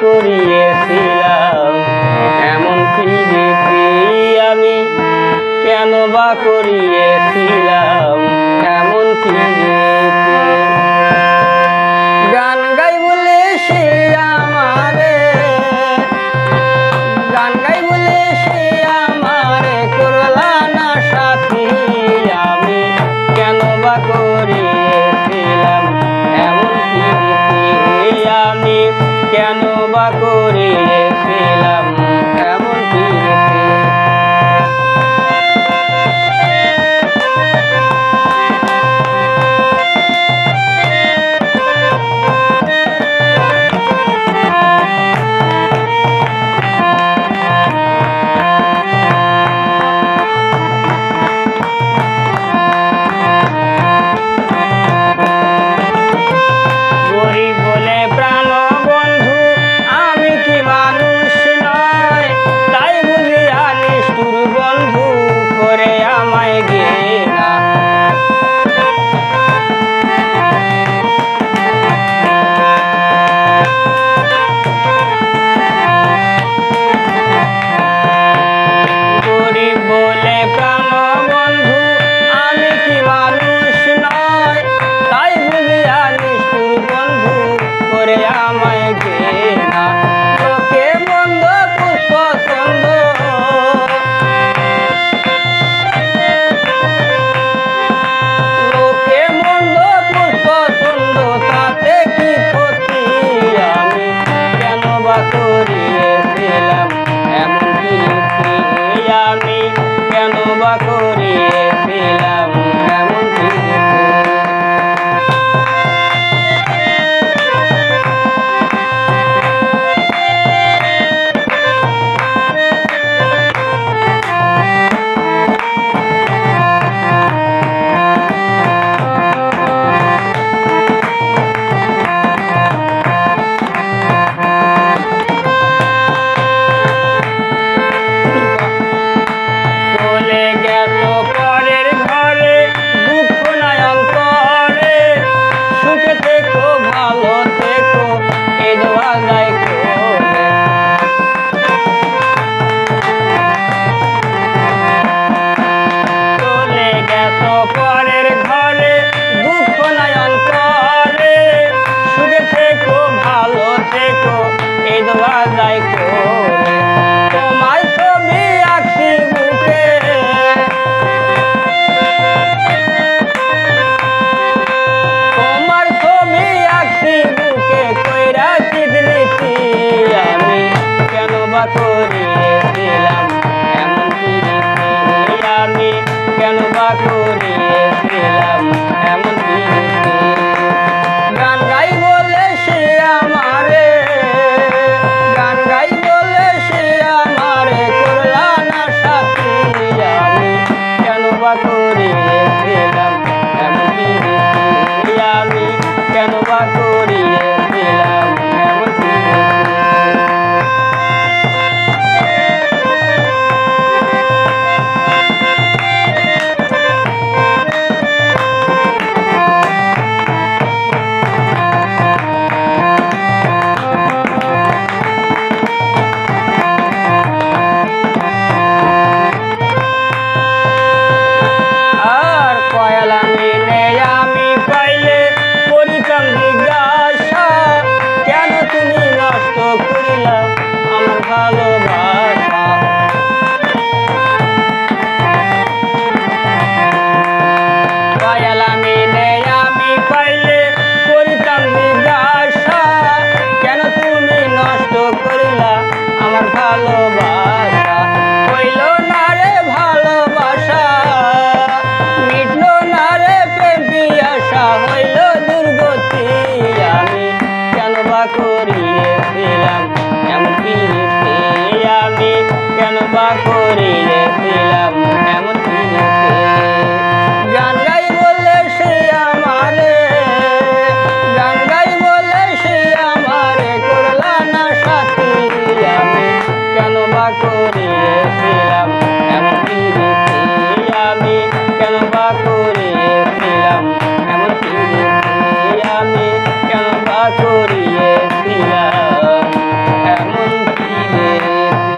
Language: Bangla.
করিয়েছিলাম এমন প্রীতি আমি, কেন বা করিয়েছিলাম এমন প্রীতি। গান গাই বলে সে আমারে, গান গাই বলে সে আমারে করলা না সাথী, আমি কেন বা করিয়েছিলাম এমন প্রীতি, আমি কেন বা করিয়েছিলাম এমন প্রীতি। করিয়েছিলাম এমন প্রীতি, আমি কেন বা করিয়েছিলাম এমন প্রীতি। গান গাই বলে সে আমারে, গান গাই বলে সে আমারে করলা না সাথী, আমি কেন বা করিয়েছিলাম এমন প্রীতি, আমি কেন বা করিয়েছিলাম এমন প্রীতি। ভালোবাসা হইল না রে ভালোবাসা, মিটল না রে প্রেম পিয়াসা, হইল দুর্গতি, আমি কেন বা করিয়েছিলাম এমন প্রীতি, আমি কেন বা করিয়েছিলাম এমন প্রীতি। গান গাই বলে সে আমারে, গান গাই বলে সে আমারে করলা না সাথী, আমি কেন বা করিয়েছিলাম